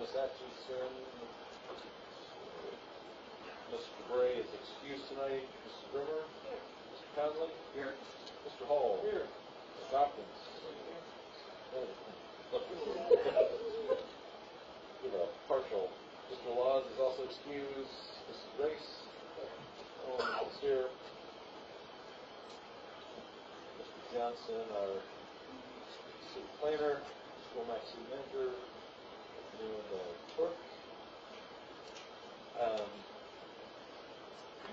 Ms. Atchison. Mr. Bray is excused tonight. Mrs. Grimmer. Here. Mr. Conley. Here. Mr. Hall. Here. Ms. Hopkins. Give a partial. Mr. Laws is also excused. Mrs. Grace. Is here. Mr. Johnson, our city planner. Mr. Womack, city manager. And the clerk.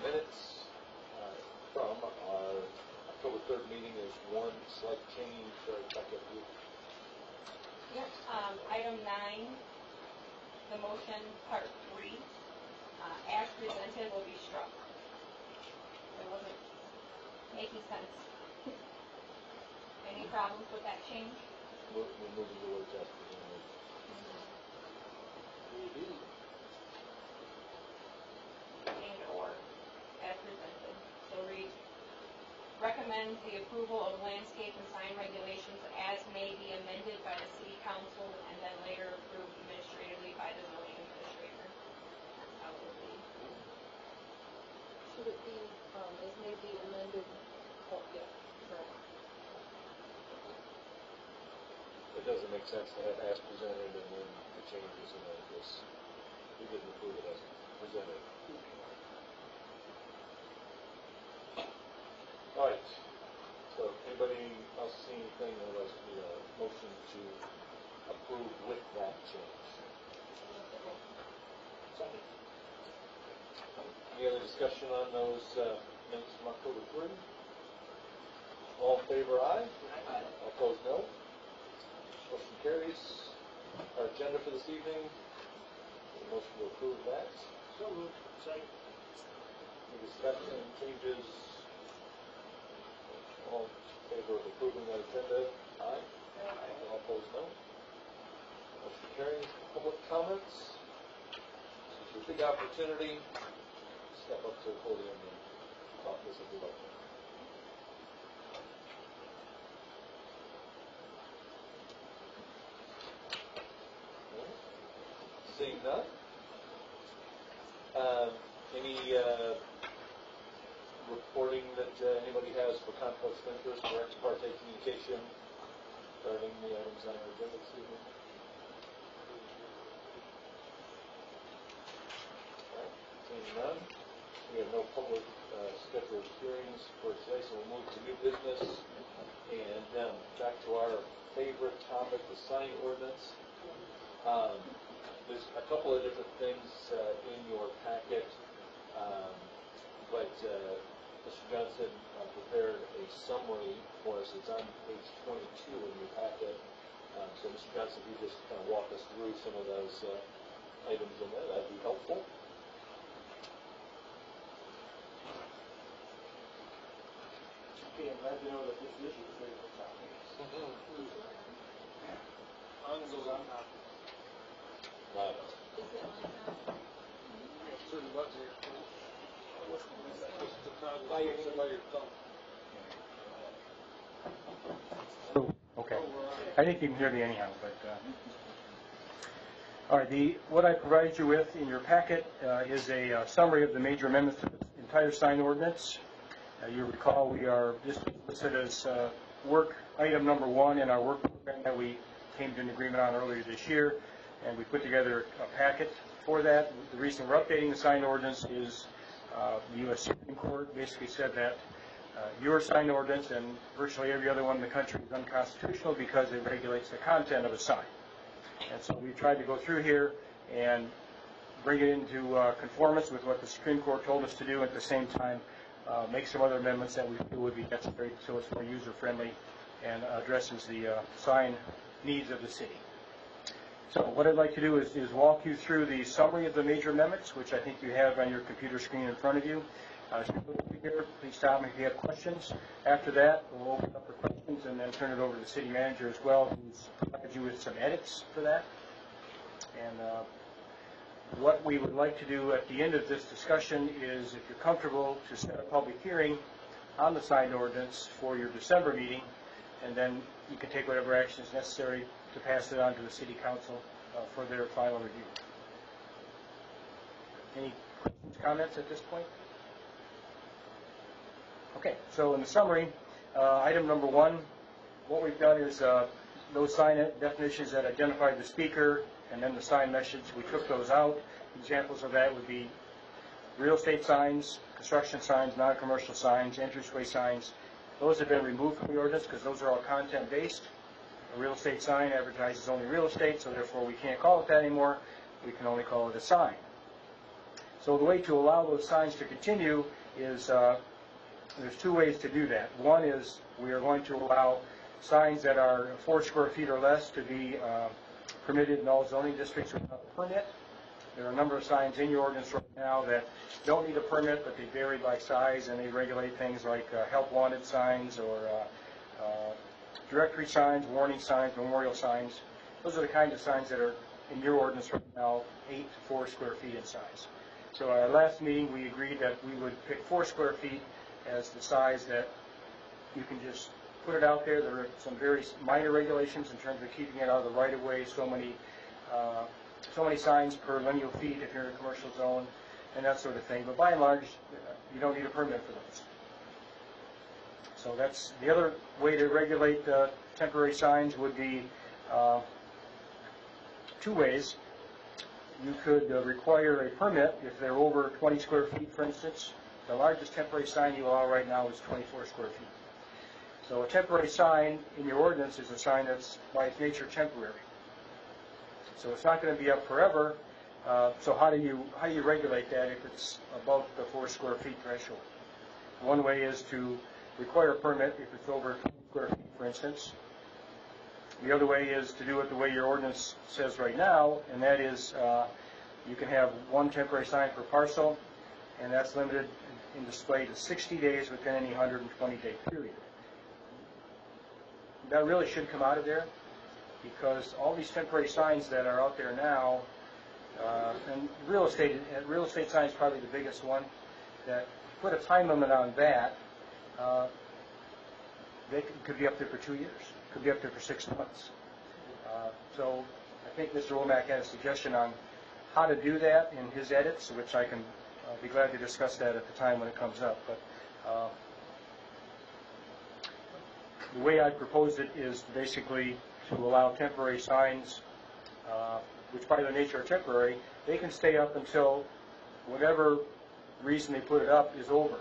Minutes from our October 3rd meeting. There's one slight change. Back up you. Yep. Item 9, the motion part 3, as presented will be struck. It wasn't making sense. Any problems with that change? We're moving the words as presented. And or as presented. So read, recommend the approval of landscape and sign regulations as may be amended by the city council and then later approved administratively by the zoning administrator. That's how it will be. Should it be as may be amended? Oh, yeah, correct. It doesn't make sense to have as presented and then the changes and then this. We didn't approve it as presented. All right. So anybody else see anything that was the motion to approve with that change? Second. Any other discussion on those minutes from October 3rd? All in favor, aye. Aye. All opposed, no. Motion carries. Our agenda for this evening. Motion to approve that. So moved. Second. Any discussion, changes? All in favor of approving that agenda? Aye. Aye. All opposed, no. Motion carries. Public comments. This is your big opportunity. Step up to the podium and talk to us if you'd like. Seeing none. Any reporting that anybody has for conflicts of interest or ex parte communication regarding the items on our agenda this evening? Right. Seeing none. We have no public scheduled hearings for today, so we'll move to new business and back to our favorite topic, the sign ordinance. There's a couple of different things in your packet, but Mr. Johnson prepared a summary for us. It's on page 22 in your packet. So Mr. Johnson, if you just kind of walk us through some of those items in there, that'd be helpful. Okay, I'm glad to know that this is your favorite topic. On goes on top. Right. Is it on top? Certain buttons here. Just to toggle by your thumb. Okay. I think you can hear me anyhow, but all right. What I provided you with in your packet is a summary of the major amendments to the entire sign ordinance. You recall we are just listed as work item number 1 in our work program that we came to an agreement on earlier this year, and we put together a packet for that. The reason we're updating the sign ordinance is the U.S. Supreme Court basically said that your sign ordinance and virtually every other one in the country is unconstitutional because it regulates the content of a sign. And so we tried to go through here and bring it into conformance with what the Supreme Court told us to do, at the same time make some other amendments that we feel would be necessary so it's more user-friendly and addresses the sign needs of the city. So what I'd like to do is walk you through the summary of the major amendments, which I think you have on your computer screen in front of you. As we go through here, please stop me if you have questions. After that, we'll open up for questions and then turn it over to the city manager as well, who's provided you with some edits for that. And what we would like to do at the end of this discussion is, if you're comfortable, to set a public hearing on the sign ordinance for your December meeting, and then you can take whatever action is necessary to pass it on to the city council for their final review. Any questions, comments at this point? Okay, so in the summary, item number 1, what we've done is those sign definitions that identify the speaker and then the sign message, we took those out. Examples of that would be real estate signs, construction signs, non-commercial signs, entranceway signs. Those have been removed from the ordinance because those are all content-based. A real estate sign advertises only real estate, so therefore we can't call it that anymore. We can only call it a sign. So the way to allow those signs to continue is there's 2 ways to do that. One is we are going to allow signs that are 4 square feet or less to be permitted in all zoning districts without a permit. There are a number of signs in your ordinance right now that don't need a permit, but they vary by size, and they regulate things like help wanted signs or directory signs, warning signs, memorial signs. Those are the kinds of signs that are in your ordinance right now, 8 to 4 square feet in size. So at our last meeting, we agreed that we would pick 4 square feet as the size that you can just put it out there. There are some very minor regulations in terms of keeping it out of the right-of-way, so many signs per lineal feet if you're in a commercial zone, and that sort of thing. But by and large, you don't need a permit for those. So that's the other way to regulate temporary signs would be 2 ways. You could require a permit if they're over 20 square feet, for instance. The largest temporary sign you allow right now is 24 square feet. So a temporary sign in your ordinance is a sign that's by its nature temporary. So it's not going to be up forever. So how do you regulate that if it's above the 4 square feet threshold? One way is to require a permit if it's over 20 square feet, for instance. The other way is to do it the way your ordinance says right now, and that is you can have 1 temporary sign per parcel, and that's limited in display to 60 days within any 120-day period. That really should come out of there, because all these temporary signs that are out there now, and real estate signs is probably the biggest one, that put a time limit on that, they could be up there for 2 years, could be up there for 6 months. So I think Mr. Womack had a suggestion on how to do that in his edits, which I can be glad to discuss that at the time when it comes up. But the way I proposed it is basically to allow temporary signs, which by their nature are temporary. They can stay up until whatever reason they put it up is over.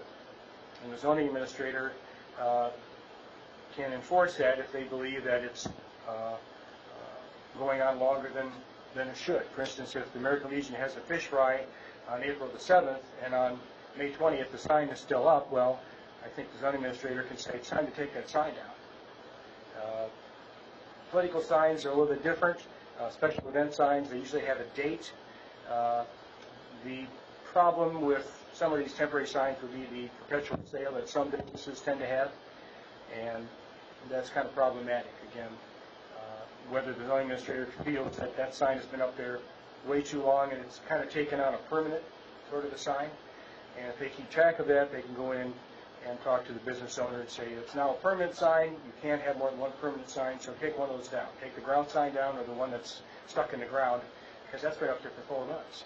And the zoning administrator can enforce that if they believe that it's going on longer than it should. For instance, if the American Legion has a fish fry on April the 7th, and on May 20th the sign is still up, well, I think the zoning administrator can say it's time to take that sign down. Political signs are a little bit different. Special event signs, they usually have a date. The problem with some of these temporary signs would be the perpetual sale that some businesses tend to have, and that's kind of problematic. Again, whether the zoning administrator feels that that sign has been up there way too long and it's kind of taken on a permanent sort of a sign, and if they keep track of that, they can go in and talk to the business owner and say, it's now a permanent sign, you can't have more than 1 permanent sign, so take one of those down. Take the ground sign down, or the one that's stuck in the ground, because that's been up there for 4 months.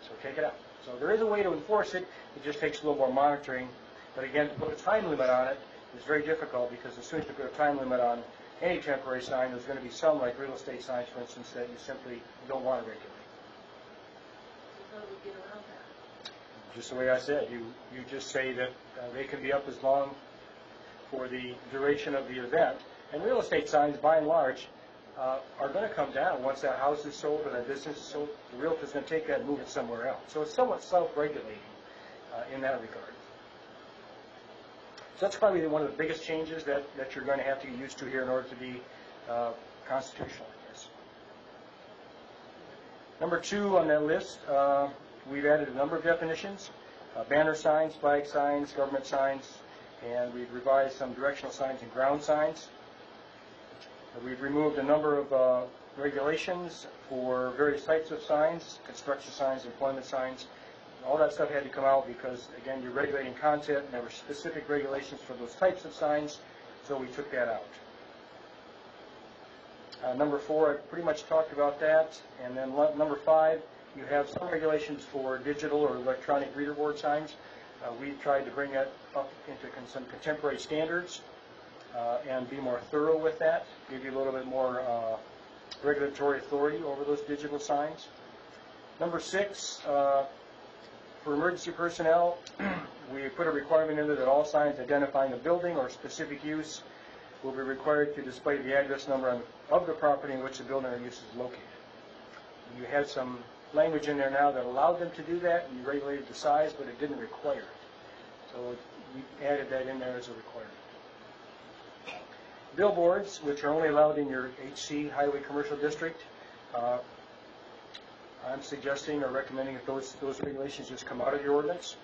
So take it out. So there is a way to enforce it, it just takes a little more monitoring. But again, to put a time limit on it is very difficult, because as soon as you put a time limit on any temporary sign, there's going to be some, like real estate signs, for instance, that you simply don't want to regulate. How do we get around that? Just the way I said, you just say that they can be up as long for the duration of the event. And real estate signs, by and large, are going to come down once that house is sold or that business is sold. The realtor's going to take that and move it somewhere else. So it's somewhat self-regulating in that regard. So that's probably one of the biggest changes that you're going to have to get used to here in order to be constitutional, I guess. Number 2 on that list, we've added a number of definitions: banner signs, flag signs, government signs, and we've revised some directional signs and ground signs. We've removed a number of regulations for various types of signs: construction signs, employment signs. All that stuff had to come out because, again, you're regulating content, and there were specific regulations for those types of signs, so we took that out. Number 4, I pretty much talked about that. And then number 5, you have some regulations for digital or electronic reader board signs. We tried to bring that up into some contemporary standards and be more thorough with that, give you a little bit more regulatory authority over those digital signs. Number 6, for emergency personnel, we put a requirement in there that all signs identifying a building or specific use will be required to display the address number of the property in which the building or use is located. You had some language in there now that allowed them to do that, and you regulated the size, but it didn't require it. So we added that in there as a requirement. Billboards, which are only allowed in your HC, Highway Commercial District, I'm suggesting or recommending that those regulations just come out of your ordinance.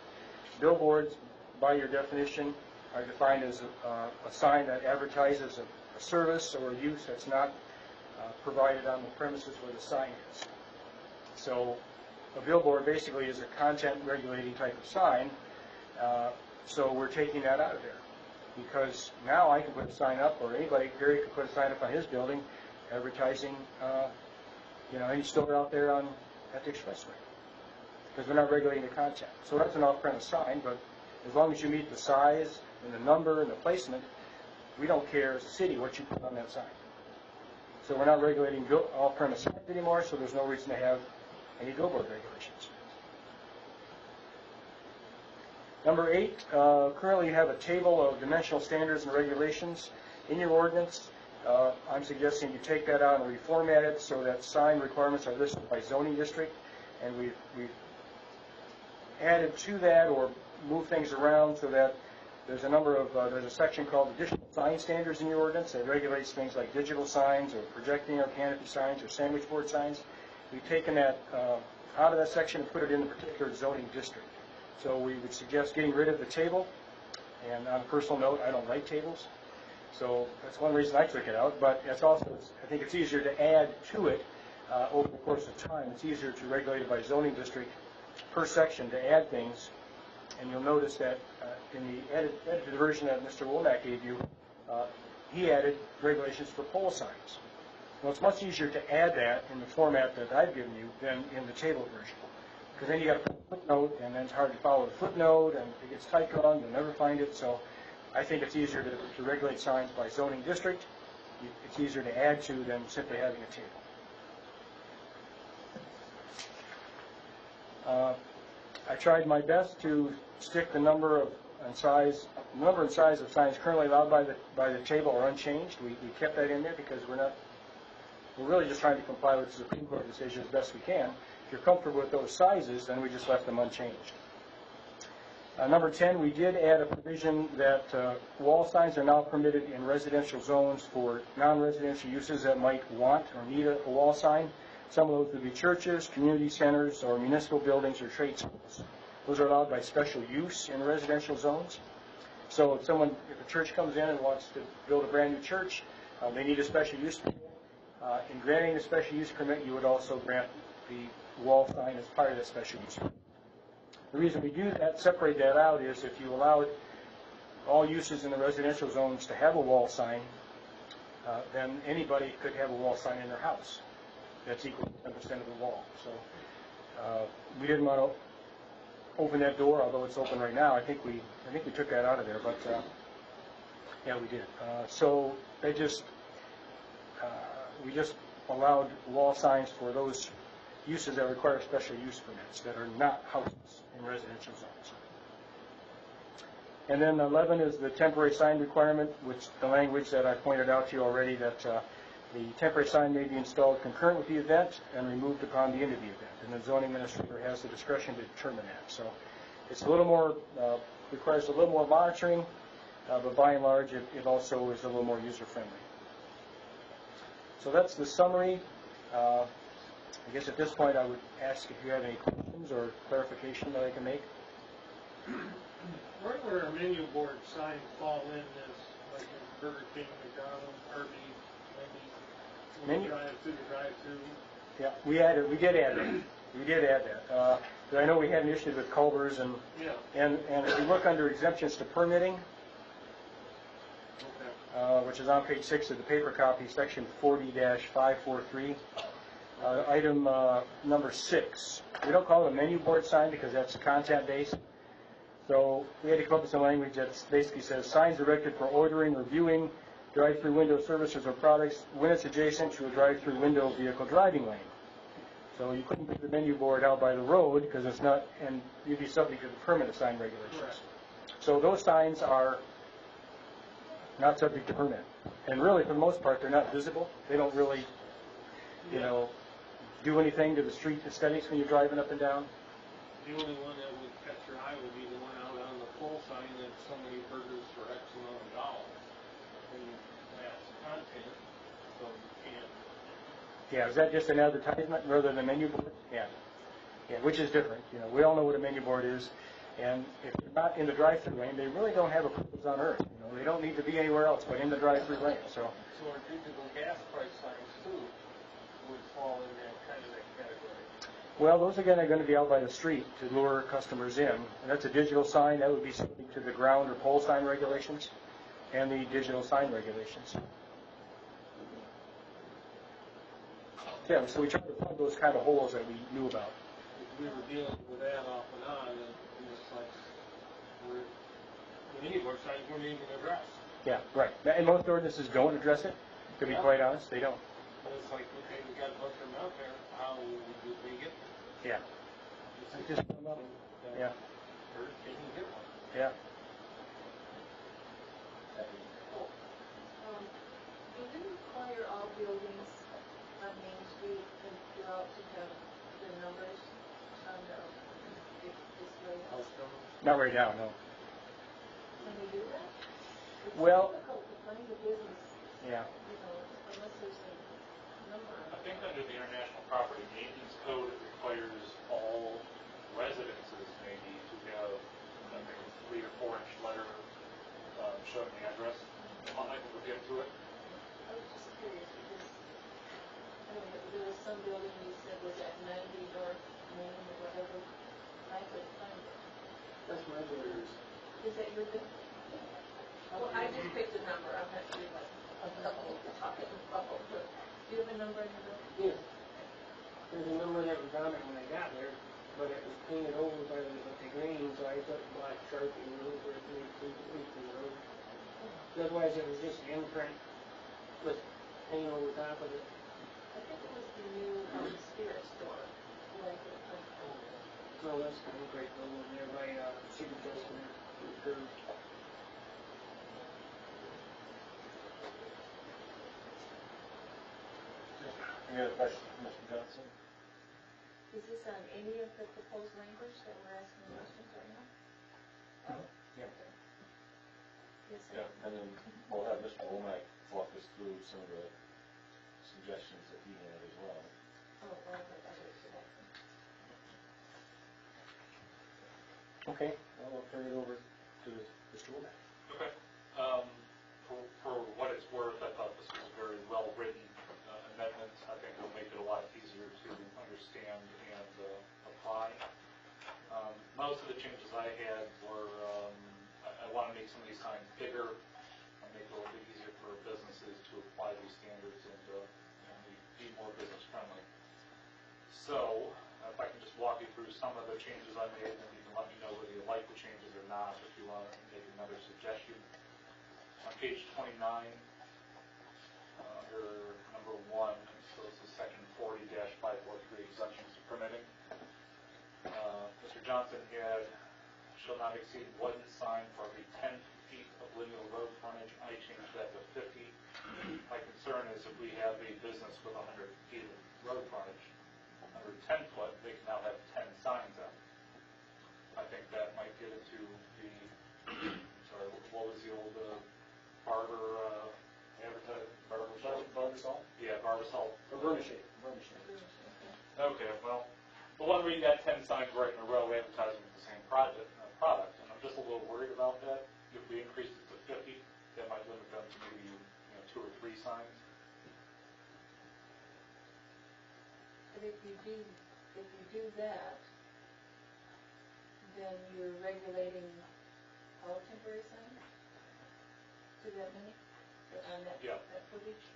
Billboards, by your definition, are defined as a sign that advertises a service or a use that's not provided on the premises where the sign is. So a billboard basically is a content regulating type of sign, so we're taking that out of there. Because now I can put a sign up, or anybody, Gary could put a sign up on his building advertising, any store out there at the expressway. Because we're not regulating the content. So that's an off-premise sign, but as long as you meet the size and the number and the placement, we don't care as a city what you put on that sign. So we're not regulating off-premise signs anymore, so there's no reason to have any billboard regulations. Number 8, currently you have a table of dimensional standards and regulations in your ordinance. I'm suggesting you take that out and reformat it so that sign requirements are listed by zoning district, and we've added to that or moved things around so that there's a section called additional sign standards in your ordinance that regulates things like digital signs or projecting or canopy signs or sandwich board signs. We've taken that out of that section and put it in a particular zoning district. So we would suggest getting rid of the table, and on a personal note, I don't like tables. So that's one reason I took it out, but it's also, I think it's easier to add to it over the course of time. It's easier to regulate it by zoning district per section to add things, and you'll notice that in the edited version that Mr. Womack gave you, he added regulations for pole signs. Well, it's much easier to add that in the format that I've given you than in the table version. Because then you got to put a footnote, and then it's hard to follow the footnote, and if it gets typed wrong, you'll never find it. So I think it's easier to regulate signs by zoning district. It's easier to add to than simply having a table. I tried my best to stick the number and size of signs currently allowed by the table are unchanged. We kept that in there because we're really just trying to comply with the Supreme Court decision as best we can. If you're comfortable with those sizes, then we just left them unchanged. Number 10, we did add a provision that wall signs are now permitted in residential zones for non-residential uses that might want or need a wall sign. Some of those would be churches, community centers, or municipal buildings or trade schools. Those are allowed by special use in residential zones. So if a church comes in and wants to build a brand new church, they need a special use permit. In granting the special use permit, you would also grant the wall sign as part of that special use permit. The reason we do that, separate that out, is if you allowed all uses in the residential zones to have a wall sign, then anybody could have a wall sign in their house. That's equal to 10% of the wall. So we didn't want to open that door, although it's open right now. I think we took that out of there, but yeah, we did. So we just allowed wall signs for those uses that require special use permits that are not houses in residential zones. And then 11 is the temporary sign requirement, which the language that I pointed out to you already, that the temporary sign may be installed concurrent with the event and removed upon the end of the event. And the zoning administrator has the discretion to determine that. So it's a little more, requires a little more monitoring, but by and large, it also is a little more user-friendly. So that's the summary. I guess at this point I would ask if you have any questions or clarification that I can make. Where would our menu board signs fall in this, like in Burger King, McDonald's, Arby's, Wendy's, drive-through? Yeah, we did add that. We did add that. But I know we had an issue with Culver's, and if you look under exemptions to permitting, which is on page 6 of the paper copy, section 40-543. Item number 6. We don't call it a menu board sign because that's content-based. So we had to come up with some language that basically says signs erected for ordering or viewing drive-through window services or products when it's adjacent to a drive-through window vehicle driving lane. So you couldn't put the menu board out by the road because it's not, and you'd be subject to the permanent sign regulations. Correct. So those signs are not subject to permit. And really, for the most part, they're not visible. They don't really, do anything to the street aesthetics when you're driving up and down. The only one that would catch your eye would be the one out on the pole sign that so many burgers for X amount of dollars. And that's content, so you can't. Yeah, is that just an advertisement rather than a menu board? Yeah. Yeah, which is different. We all know what a menu board is. And if they're not in the drive-through lane, they really don't have a purpose on earth. They don't need to be anywhere else but in the drive-through lane. So our digital gas price signs too would fall in that kind of that category. well, those again are going to be out by the street to lure customers in. And that's a digital sign. That would be subject to the ground or pole sign regulations and the digital sign regulations. Yeah, so we tried to plug those kind of holes that we knew about. We were dealing with that off and on, and it's like, the mini board signs weren't even addressed. Yeah, right. And most ordinances don't address it. To be quite honest, they don't. And it's like, okay, we got a bunch of them out there, how would they get there? Yeah. Just put them up. Yeah. Or can you get one? Yeah. Do we require all buildings on Main Street and throughout to have the numbers on the display? Not right now, no. Can we do that? It's Well- difficult to find a business, Yeah. Unless there's a number on I it. think under the International Property Maintenance Code, it requires all residences maybe to have, I think, a 3 or 4 inch letter showing the address. I can look into it. I was just curious because, there was some building you said was at 90 North Main or whatever. I couldn't find it. That's my building. Is that your thing? Well, I just picked a number. I'm not sure like a couple to talk it about, but do you have a number in your building? Yeah. There's a number that was on it when I got there, but it was painted over by the green, so I took black Sharpie and wrote where it made the road. Otherwise, it was just an imprint with paint over top of it. I think it was the new spirit store. Like it, So that's kind of great building there by City Testament. Any other questions, Mr. Johnson? Is this on any of the proposed language that we're asking questions right now? Oh, Yeah. okay. Yes, Yeah, and then we'll have Mr. Womack walk us through some of the suggestions that he had as well. Oh, well, I wait for that. Okay. Well, I'll turn it over to Mr. Womack. Okay. For what it's worth, I thought this was a very well-written amendment. I think it'll make it a lot easier to understand and apply. Most of the changes I had were, I want to make some of these signs bigger, and make it a little bit easier for businesses to apply these standards and be more business friendly. So, if I can just walk you through some of the changes I made, and you can let me know whether you like the changes or not, if you want to make another suggestion. On page 29, under number 1, so this is section 40-543, exemptions to permitting. Mr. Johnson had shall not exceed 1 sign for every 10 feet of lineal road frontage. I changed that to 50. My concern is if we have a business with 100 feet of road frontage, under 10 foot, they can now have 10 signs out. I think that might get into the, sorry, what was the old barber advertising? Barbasol? Yeah, Barbasol. Or Burnishing. Okay, well, the one where you got 10 signs right in a row advertising the same product, and I'm just a little worried about that. If we increase it to 50, that might limit them to maybe 2 or 3 signs. But if you do that, then you're regulating all temporary signs? to that many, on that, Yeah. that footage?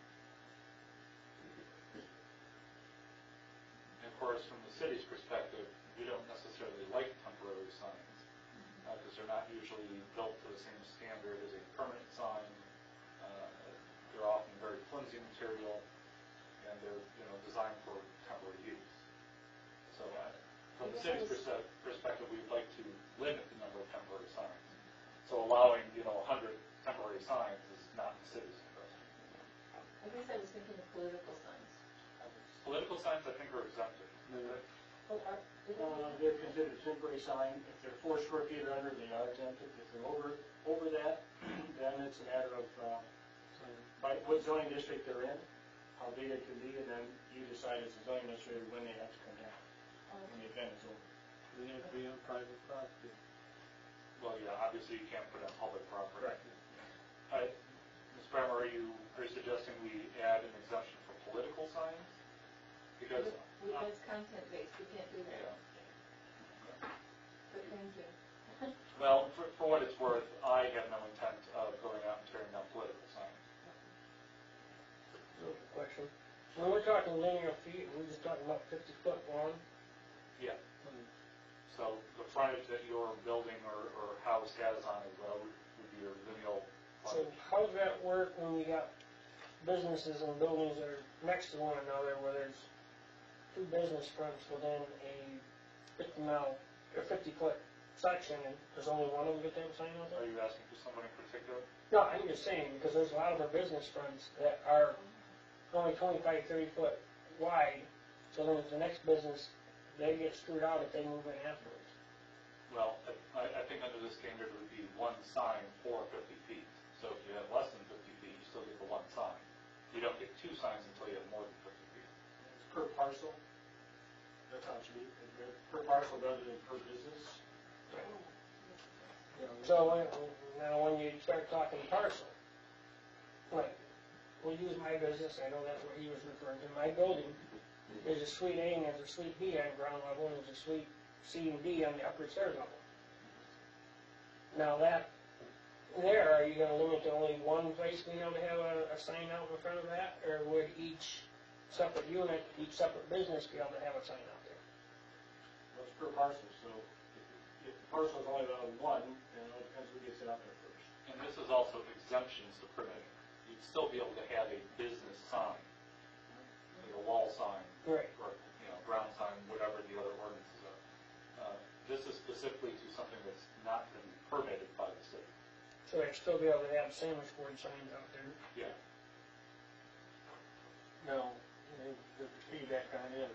And of course, from the city's perspective, we don't necessarily like temporary signs, because they're not usually built to the same standard as a permanent sign. They're often very flimsy material, and they're, designed for temporary use. So, from the city's perspective, we'd like to limit the number of temporary signs. So allowing, 100 temporary signs is not in the city's interest. I guess I was thinking of political signs. Political signs, I think, are exempted. Oh, They're considered temporary sign. If they're 4 square feet or under, they are exempted. If they're over that, then it's a matter of, by what zoning district they're in, how big it can be, and then you decide as a zoning administrator when they have to come down, when the event is over. They have to be on private property. Well, yeah, obviously you can't put it on public property. Correct. Ms. Bremer, are you suggesting we add an exemption for political signs? Because, That's content-based, we can't do that. But thank you. well, for what it's worth, I have no intent of going out and tearing down political signs. Question. When we're talking linear feet, we're just talking about 50-foot long? Yeah. So the frontage that your building or house has on a road would be your lineal So frontage. how does that work when you got businesses and buildings that are next to one another, where there's 2 business fronts within a 50-foot section, and there's only one of them get that sign out Are there? you asking for someone in particular? No, I'm just saying, because there's a lot of our business fronts that are only 25, 30 foot wide, so then the next business, they get screwed out if they move in afterwards. Well, I think under the standard it would be 1 sign for 50 feet. So if you have less than 50 feet, you still get the 1 sign. You don't get 2 signs until you have more than 50 feet. It's per parcel. That's how it should be, per parcel rather than per business. So now when you start talking parcel, like, we'll use my business, I know that's what he was referring to, my building, there's a suite A and there's a suite B on ground level, and there's a suite C and D on the upper stairs level. Now that, there, are you gonna limit to only one place being able to have a sign out in front of that, or would each separate unit, each separate business be able to have a sign out there? Well, it's per parcel, so if the parcel's only allowed 1, then it depends who gets it out there first. And this is also exemptions to permitting. You'd still be able to have a business sign, like a wall sign, Right. or, ground sign, whatever the other ordinances are. This is specifically to something that's not going to be permitted by the city. So they'd still be able to have sandwich board signs out there. Yeah. Now, the feedback on it,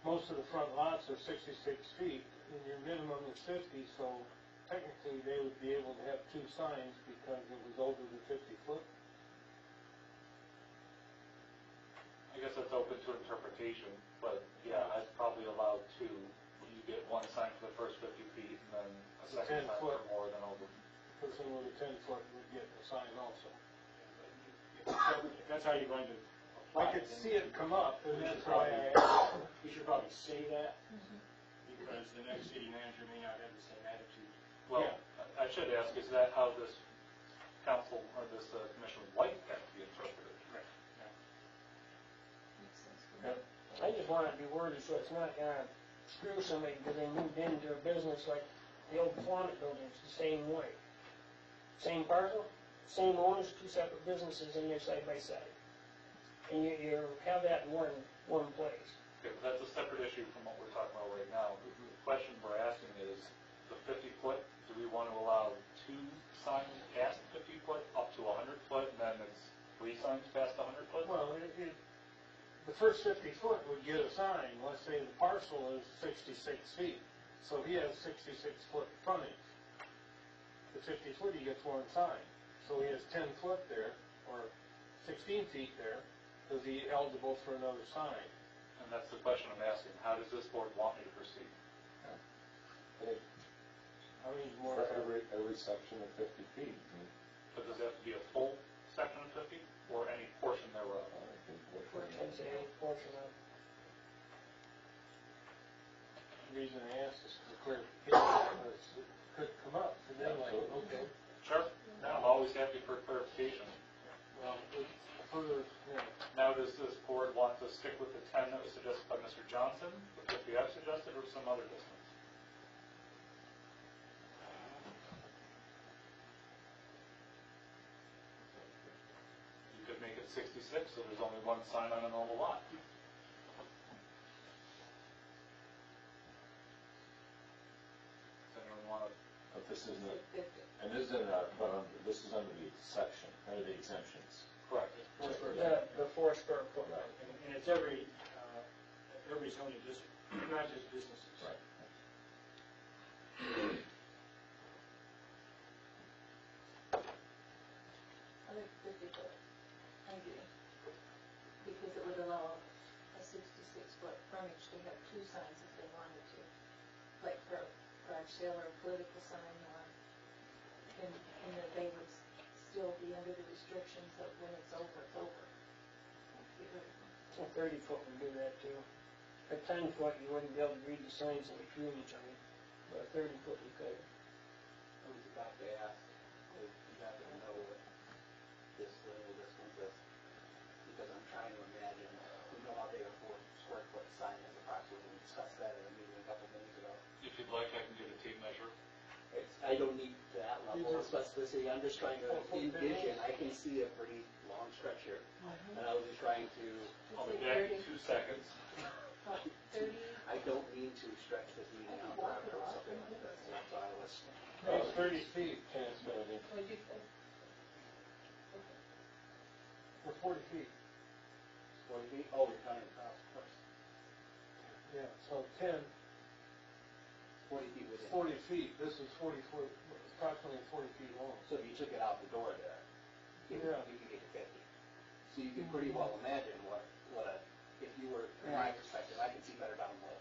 most of the front lots are 66 feet, and your minimum is 50, so technically they would be able to have 2 signs because it was over the 50 foot. I guess that's open to interpretation, but yeah, I'd probably allow 2. You get 1 sign for the first 50 feet, and then a The second 10 sign foot. for more than over. The person with a 10 foot would get a sign also. If that's how you're going to I apply could it, see it come up, and we that's should why probably, I asked. we should probably say that, because the next city manager may not have the same attitude. Well, I should ask, is that how this council or this commission would like that to be interpreted? Right. Makes sense to me. I just want it to be worded so it's not gonna screw somebody because they moved into a business like the old Flonic buildings, the same way. Same parcel, same owners, 2 separate businesses in there side by side. And you have that in one place. Okay, but that's a separate issue from what we're talking about right now. The question we're asking is, the 50 foot, do we want to allow 2 signs past 50 foot, up to 100 foot, and then it's 3 signs past 100 foot? Well, the first 50 foot would get a sign. Let's say the parcel is 66 feet, so he has 66 foot frontage. The 50 foot, he gets 1 sign. So he has 10 foot there, or 16 feet there. Is he eligible for another sign? And that's the question I'm asking. How does this board want me to proceed? I mean, more For every section of 50 feet. But does it have to be a full section of 50, or any portion thereof? I think what I'd say any portion of. The reason I asked is for clarification, because it could come up, and then like, okay. Sure. I'm always happy to for clarification. Well, further, yeah. Now, does this board want to stick with the 10 that was suggested by Mr. Johnson, the 50 I've suggested, or some other distance? You could make it 66, so there's only one sign on a normal lot. Does anyone want to? But this isn't, Fifty. and this isn't, this is under the section, under the exemptions. Correct. The 4 square foot, and it's every zoning district, not just businesses. Right. I think 50 foot, I do. Because it would allow a 66-foot frontage to have 2 signs if they wanted to. Like for a garage sale or a political sign, and that they would still be under the restrictions of when it's over, it's over. Get rid of them. A 30 foot would do that too. A 10 foot, you wouldn't be able to read the signs between each other, but a 30 foot you could. I was about to ask if you happen to know what this little distance is, because I'm trying to imagine, we know how big a 4 square foot sign is approximately, we discussed that in a meeting a couple minutes ago. If you'd like, I can get a tape measure. I don't need that level of specificity, I'm just trying to envision, I can see a pretty long stretch here, and I was just trying to, I'll be back in 2 seconds. 30, I don't mean to stretch this meeting out forever or something like this, that's why I was. No, it's 30 feet, what'd you say? or 40 feet. 40 feet, oh, you're counting the house first. Yeah, so 10, 40 feet within. 40 feet, this is 40 foot, approximately 40 feet long. So if you took it out the door there, you Yeah. could get to 50. So you can pretty well imagine what a, if you were, from my perspective, I can see better down the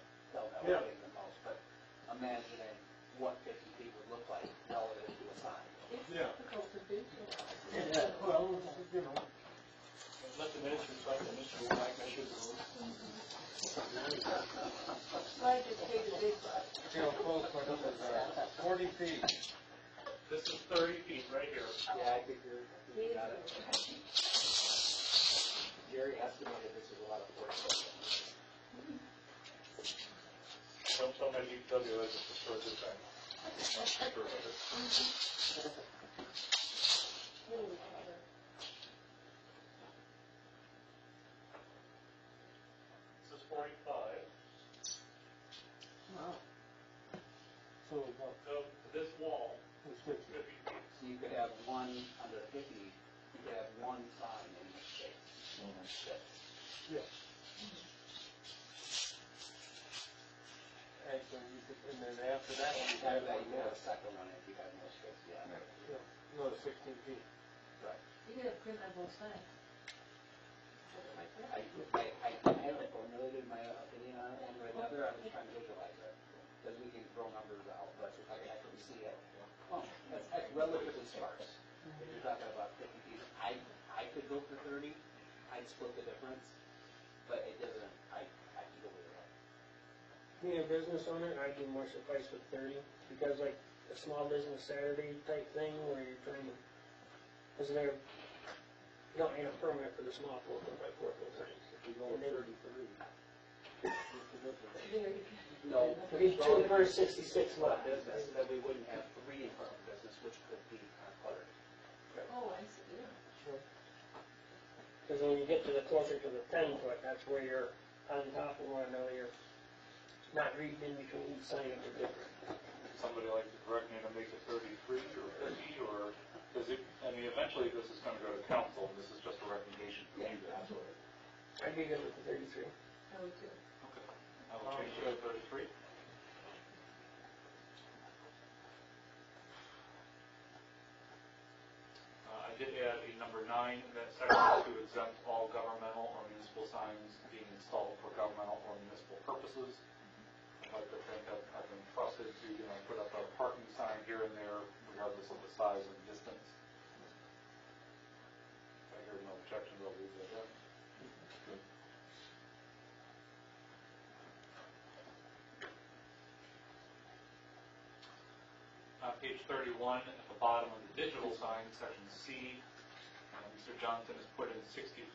Yeah. way than most, but imagining what 50 feet would look like relative to a sign. It's Yeah. difficult to visualize. Yeah, well, you know. Let the minister try to measure the room. Slide just take a big one. See how close my numbers are. 40 feet. This is 30 feet right here. Yeah, I think you got it. Jerry estimated this is a lot of 40 foot. Don't tell my DPW I just destroyed this thing. This is 45. Wow. So about So this wall it's 50. is 50 feet. So you could have one, under 50, you could have one sign in each space. Yeah. Actually, you could, and then after that, you After have that, one you could more. have a second one if you had more space, yeah. Yeah, another 16 feet. Right. You could have printable signs. Put it like that. I haven't formulated my opinion on it one way or another, I'm just trying to visualize it, because we can throw numbers out, but if I can actually see it, well, that's relatively sparse. If you're talking about 50 feet, I could go for 30, I'd split the difference, but it doesn't, I can go with it. Being a business owner, I'd be more suffice with 30, because like a small business Saturday type thing where you're trying to, because they're, you don't need a permit for the small 4 foot by 4 foot signs. If you go 33, what's the difference? There you No, It'd be 2 per 66 lot lot. business, then we wouldn't have 3 in front of business, which could be cluttered. go. Oh, I see, yeah. Because when you get to the closer to the 10 foot, that's where you're on top of one another, you're not reading in between each sign of the different. Somebody like to correct me to make it 33 or 50, or, because it, I mean, eventually this is going to go to council, and this is just a recommendation from you guys. I'd be good with the 33. I would too. Okay. I will change it to 33. I did add a number 9 in that section to exempt all governmental or municipal signs being installed for governmental or municipal purposes. I'd like to think I've been trusted to, put up a parking sign here and there, regardless of the size and distance. If I hear no objections, I'll leave it at that. On page 31, if a bottom of the digital sign, section C, Mr. Johnson has put in 6,500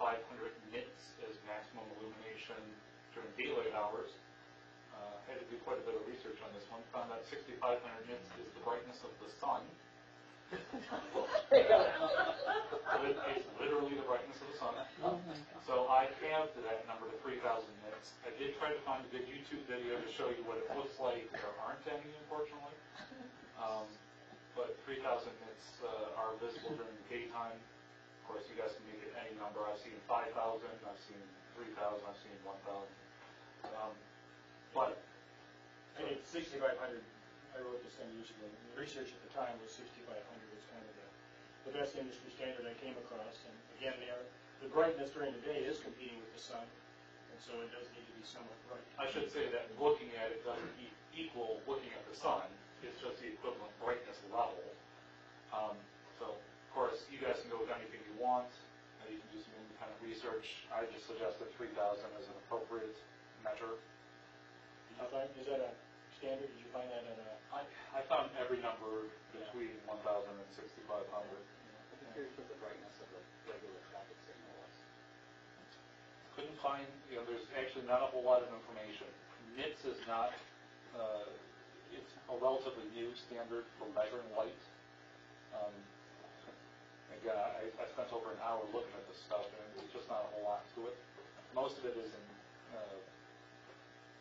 nits as maximum illumination during daylight hours. Had to do quite a bit of research on this one. Found out 6,500 nits is the brightness of the sun. It's literally the brightness of the sun. So I halved that number to 3,000 nits. I did try to find a good YouTube video to show you what it looks like. There aren't any, unfortunately. But 3,000 nits are visible during the daytime. Of course, you guys can make it any number. I've seen 5,000, I've seen 3,000, I've seen 1,000. But I think 6,500, I wrote this some years ago, the research at the time was 6,500 was kind of the best industry standard I came across. And again, the brightness during the day is competing with the sun, and so it does need to be somewhat bright. I should say that looking at it doesn't equal looking at the sun. It's just the equivalent brightness level. So, of course, you guys can go with anything you want. You can do some independent research. I just suggested 3,000 as an appropriate measure. Is that a standard? Did you find that in a... I found every number between 1,000 and 6,500. Here's what the brightness of the regular traffic signal was. Couldn't find, there's actually not a whole lot of information. NITS is not, it's a relatively new standard for measuring light. Again, I spent over an hour looking at this stuff, and there's just not a whole lot to it. Most of it is in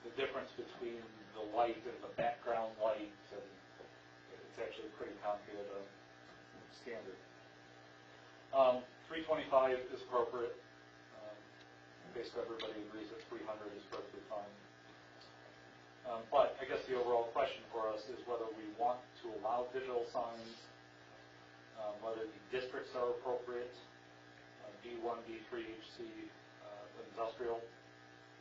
the difference between the light and the background light, and it's actually a pretty complicated standard. 325 is appropriate. Basically, everybody agrees that 300 is perfectly fine. But I guess the overall question for us is whether we want to allow digital signs, whether the districts are appropriate, B1, B3, HC, industrial.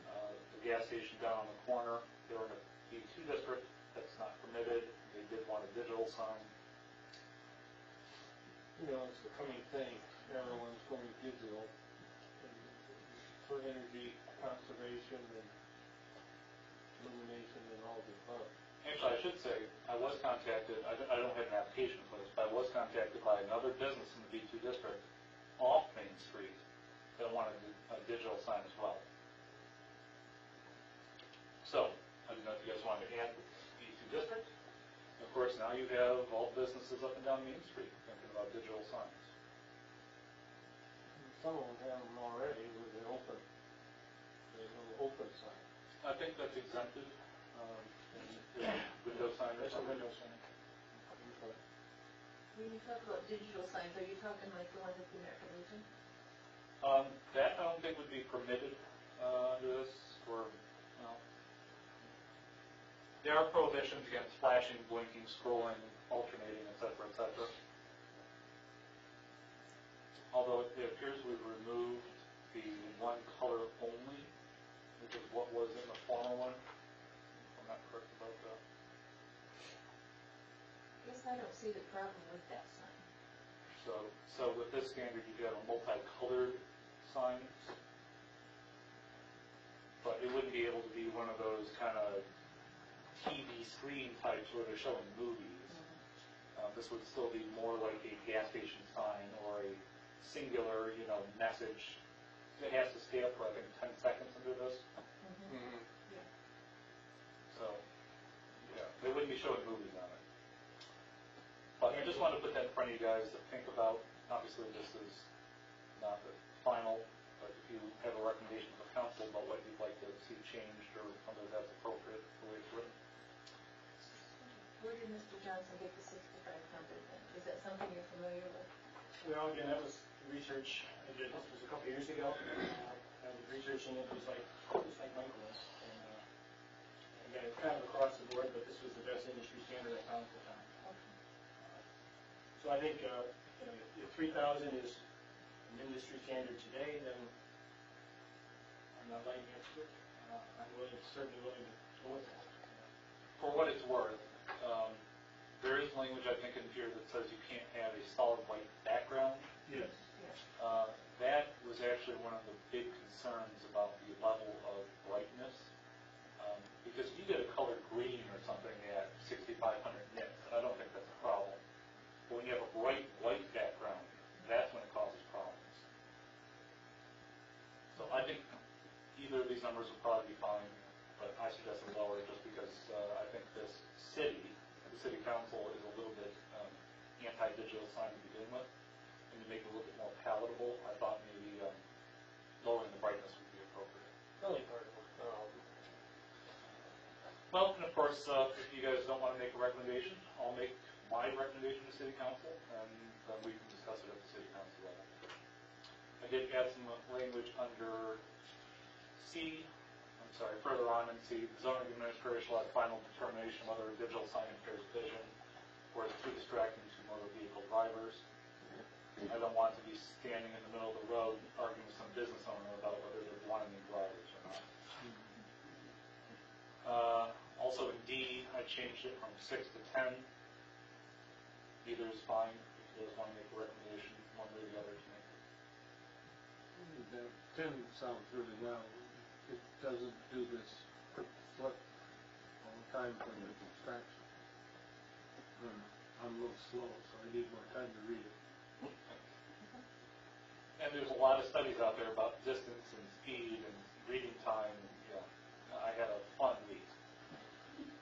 The gas station down on the corner, they're in a B2 district, that's not permitted. They did want a digital sign. It's the coming thing. Everyone's going digital for energy conservation and illumination and all the above. Actually, I should say, I was contacted, I don't have an application for this, but I was contacted by another business in the B2 district off Main Street that wanted a digital sign as well. So, I don't know if you guys wanted to add the B2 district. Of course, now you have all businesses up and down Main Street thinking about digital signs. Some of them have them already with the open sign. I think that's exempted in window sign or That's a something. window sign. When you talk about digital signs, are you talking like the one at the American Legion? That I don't think would be permitted under this, or, there are prohibitions against flashing, blinking, scrolling, alternating, etc., etc. Although it appears we've removed the one color only, which is what was in the former one. I'm not correct about that. I guess I don't see the problem with that sign. So with this standard, you have a multicolored sign, but it wouldn't be able to be one of those kind of TV screen types where they're showing movies. This would still be more like a gas station sign or a singular, message. It has to stay up for, I think, 10 seconds under this. So, yeah, they wouldn't be showing movies on it. But I just wanted to put that in front of you guys to think about. Obviously, this is not the final, but if you have a recommendation for council about what you'd like to see changed or whether that's appropriate the way it's written. Where did Mr. Johnson get the 6,500 then? Is that something you're familiar with? Well, again, that was research I did. This was a couple years ago. I was researching it just like Michael was. And again, it's kind of across the board, but this was the best industry standard I found at the time. So I think, if 3,000 is an industry standard today, then I'm not lighting up to it. I'm certainly willing to go with that. For what it's worth, there is language, I think, in here that says you can't have a solid white background. Yes. That was actually one of the big concerns about the level of brightness. Because if you get a color green or something at 6,500 nits, I don't think that's a problem. But when you have numbers would probably be fine, but I suggested lower just because I think the city council is a little bit anti-digital sign to begin with, and to make it a little bit more palatable, I thought maybe lowering the brightness would be appropriate. Only part of it. Well, and of course, if you guys don't want to make a recommendation, I'll make my recommendation to city council, and then we can discuss it at the city council level. I did add some language under further on in C, the zoning administrator shall have final determination whether a digital sign impairs vision or is too distracting to motor vehicle drivers. I don't want to be standing in the middle of the road arguing with some business owner about whether they're blinding drivers or not. Also in D, I changed it from 6 to 10. Either is fine. If you guys want to make a recommendation, one way or the other to make it. That 10 sounds really loud. It doesn't do this quick flip all the time for the distraction. I'm a little slow, so I need more time to read it. And there's a lot of studies out there about distance and speed and reading time. Yeah, I had a fun week.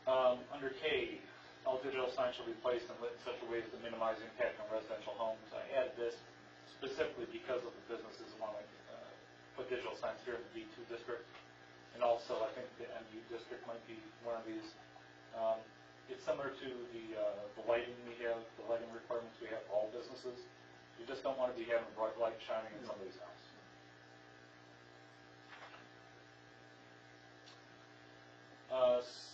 Under K, all digital signs shall be placed and lit in such a way as to minimize impact on residential homes. I added this specifically because of the businesses who want to put digital signs here in the B2 district. And also, I think the MU district might be one of these. It's similar to the lighting we have, the lighting requirements we have for all businesses. You just don't want to be having a bright light shining in somebody's house.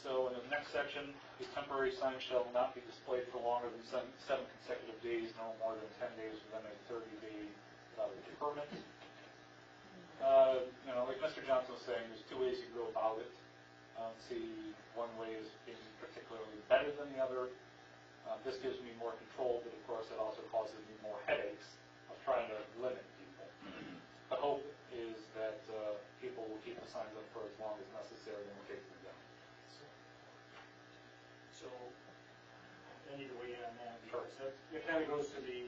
So in the next section, the temporary sign shall not be displayed for longer than 7 consecutive days, no more than 10 days within a 30-day without a deferment. Like Mr. Johnson was saying, there's 2 ways you go about it. One way is being particularly better than the other. This gives me more control, but of course it also causes me more headaches of trying to limit people. The hope is that people will keep the signs up for as long as necessary and will take them down. So, I need to weigh in on that, because it kind of goes to the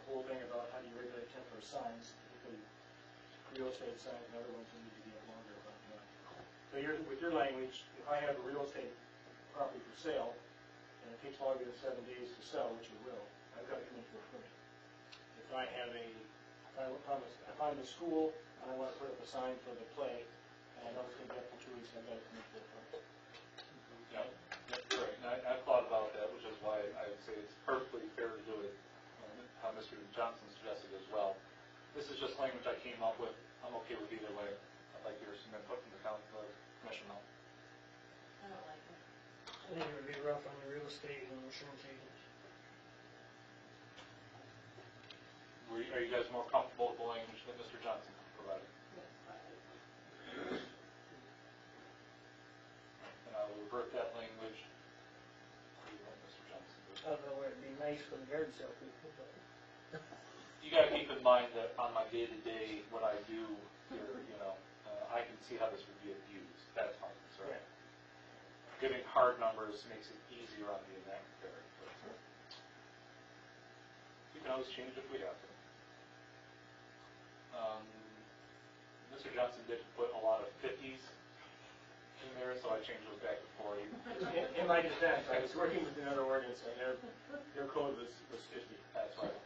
whole thing about how do you regulate temporary signs, particularly real estate signs and other ones that need to get longer. So with your language, if I have a real estate property for sale, and it takes longer than 7 days to sell, which it will, I've got to commit to a permit. If I'm a school, and I want to put up a sign for the play, and I know it's going to be up for 2 weeks, I've got to commit to a permit. Yeah, that's right. And I've thought about that, which is why I would say it's perfectly fair to do it how Mr. Johnson suggested as well. This is just language I came up with. I'm okay with either way. I'd like to hear some input from the commission now. I don't like it. I think it would be rough on the real estate and insurance agents. Are you guys more comfortable with the language that Mr. Johnson provided? And I will revert that language to what Mr. Johnson did. Although it'd be nice for the yard sale people, but. You got to keep in mind that on my day-to-day, what I do here, I can see how this would be abused. That's my concern. Right. Giving hard numbers makes it easier on me in that regard. But we can always change if we have to. Mr. Johnson did put a lot of 50s in there, so I changed those back to 40. In my defense, I was working with another ordinance, and their code was 50. That's right.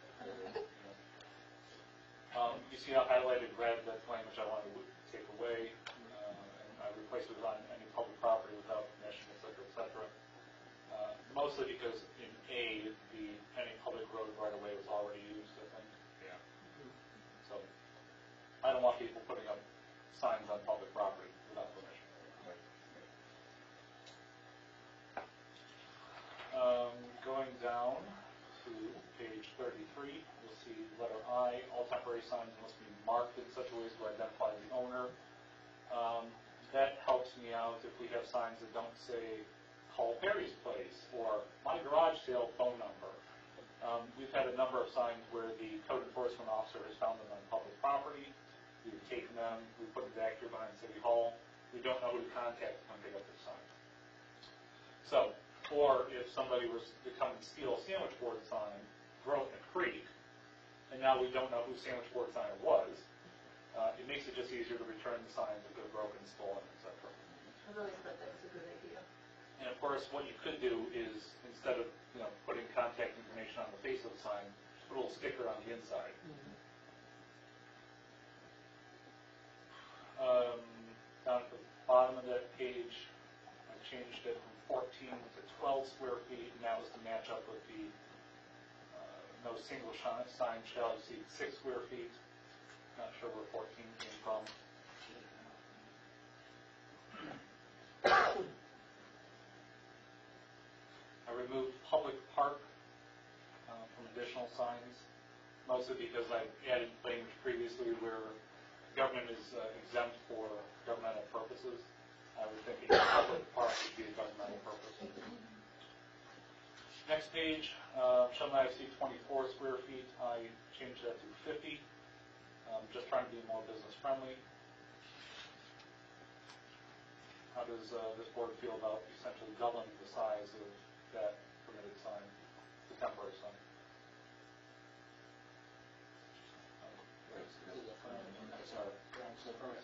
You see how highlighted red, that's language I wanted to take away, and I replaced it on any public property without permission, et cetera, mostly because in A, any public road right away was already used, I think. Yeah. So, I don't want people putting up signs on public property without permission. Going down to page 33, you'll see letter I, all temporary signs must be marked in such a way as to identify the owner. That helps me out if we have signs that don't say, call Perry's place, or my garage sale phone number. We've had a number of signs where the code enforcement officer has found them on public property. We've taken them, we put them back here behind City Hall. We don't know who to contact to come pick up the sign. So, or if somebody was to come and steal a sandwich board sign, throw it in the creek, and now we don't know whose sandwich board sign it was, It makes it just easier to return the signs if they're broken, stolen, etc. I've always thought that was a good idea. And of course, what you could do is, instead of, putting contact information on the face of the sign, just put a little sticker on the inside. Down at the bottom of that page, I changed it from 14 to 12 square feet, and that was to match up with the no single sign shall exceed 6 square feet. Not sure where 14 came from. I removed public park from additional signs, mostly because I added language previously where government is exempt for governmental purposes. I was thinking public park should be a governmental purpose. Next page, shall not exceed 24 square feet. I changed that to 50, just trying to be more business friendly. How does this board feel about essentially doubling the size of that permitted sign, the temporary sign?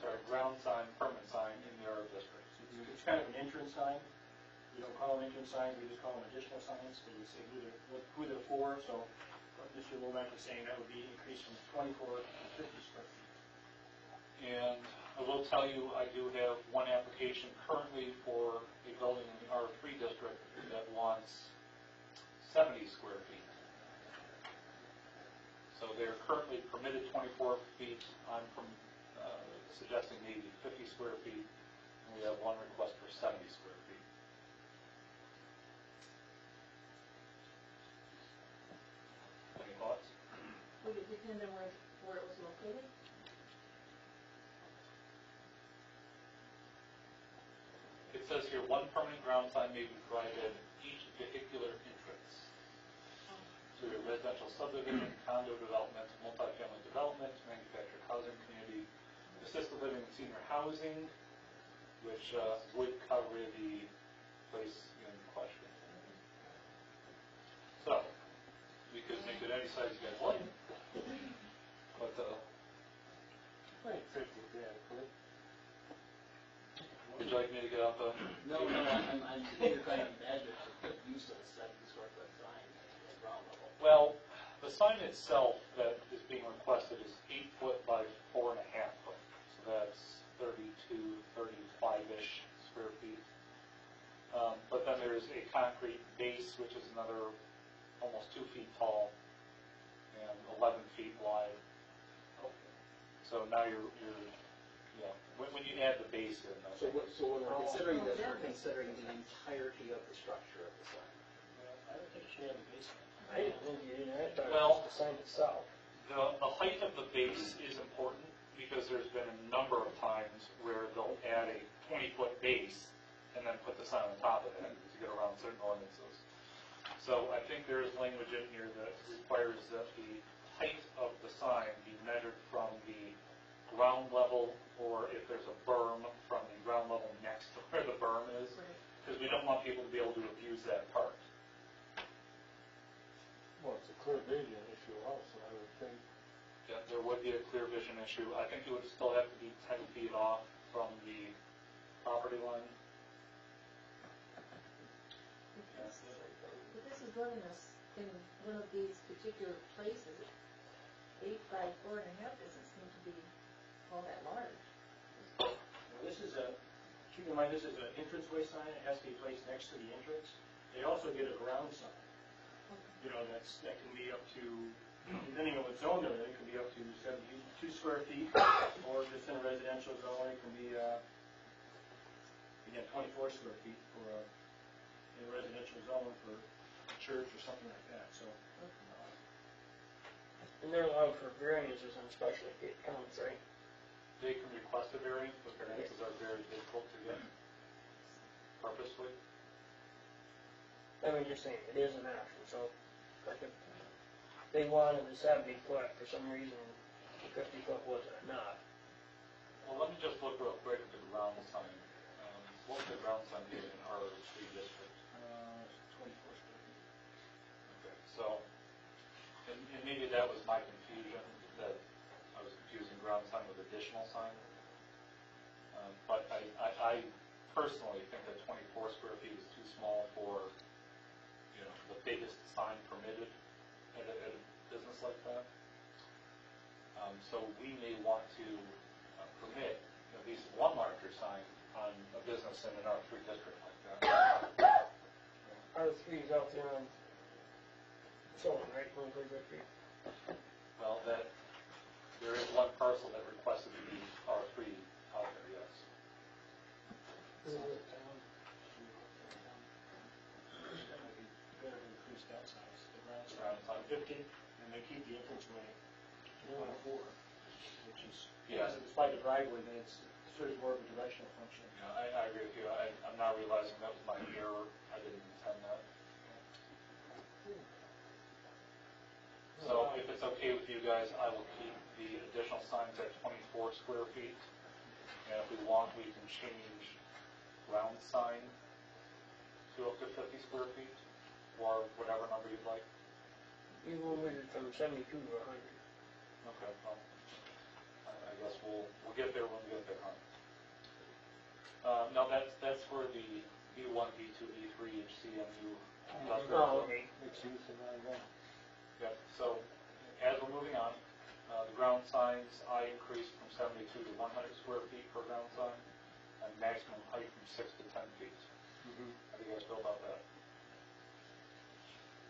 Sorry, ground sign, permanent sign in the RO district. It's kind of an entrance sign. We don't call them entrance signs, we just call them additional signs, because we say who they're for, so what Mr. Lomax was saying, that would be increased from 24 to 50 square feet. And I will tell you, I do have one application currently for a building in the R3 district that wants 70 square feet. So they're currently permitted 24 feet. I'm suggesting maybe 50 square feet, and we have one request for 70 square feet. Any thoughts? Would it depend on where it was located? It says here, one permanent ground sign may be provided at each vehicular entrance to a residential subdivision, condo development, multifamily development, manufactured housing community, assisted living and senior housing, which would cover the place in question. So, we could make it any size you guys like, but I think 50 would be adequate. would you like me to get out the? No, I'm sitting here trying to imagine the use of a 70 square foot sign at ground level. Well, the sign itself that is being requested is 8 foot by 4.5 foot. So that's 32, 35-ish square feet. But then there's a concrete base, which is another almost 2 feet tall and 11 feet wide. So now you're when you add the base in. So when we're considering this, we're considering the entirety of the structure of the sign. I don't think you should have a basement. I didn't think you didn't have to, Well, the sign itself. The height of the base is important because there's been a number of times where they'll add a 20-foot base and then put the sign on top of it to get around certain ordinances. So I think there is language in here that requires that the height of the sign be measured from the ground level, or if there's a berm, from the ground level next to where the berm is, because we don't want people to be able to abuse that part. Well, it's a clear vision issue also, I would think. Yeah, there would be a clear vision issue. I think it would still have to be 10 feet off from the property line. But this is running us in one of these particular places. 8 by 4.5 doesn't seem to be all that large. Now, this is keep in mind, this is an entranceway sign, it has to be placed next to the entrance. They also get a ground sign. You know, that can be up to, depending on what zone they're in, it can be up to 72 square feet, or if it's in a residential zone, it can be, again, 24 square feet for in a residential zone for a church or something like that, so. And they're allowed for variances on special accounts, right? They can request a variance, but variances are very difficult to get purposely. I mean, just saying, it is an option, so, like, if they wanted the 70 foot, for some reason, the 50 foot wasn't enough. Well, let me just look real quick at the ground sign. What would the ground sign be in our street district? 24 square feet. Okay, so, and maybe that was my confusion, that I was confusing ground sign with additional sign. But I personally think that 24 square feet is too small for, you know, the biggest sign permitted at a business like that. So we may want to permit at least one larger sign on a business in an R3 district like that. R3 is out there on Solon, right, 133? Well, there is one parcel that requested to be R3 out there, yes. Is it, Better increase that size, the ground Ground size, size. 50, and they keep the entranceway 24, which is, Yeah. despite the driveway, then it serves more of a directional function. Yeah, I agree with you. I'm now realizing that was my error. I didn't intend that. So if it's okay with you guys, I will keep the additional signs at 24 square feet. And if we want, we can change round sign to up to 50 square feet, or whatever number you'd like. you moved it from 72 to 100. Okay, well, I guess we'll get there when we get there, huh? No, that's for the B1, B2, B3, CMU. Oh, okay. Mixed use and all that. Yep, so as we're moving on, the ground signs, I increased from 72 to 100 square feet per ground sign, and maximum height from 6 to 10 feet. How do you guys feel about that?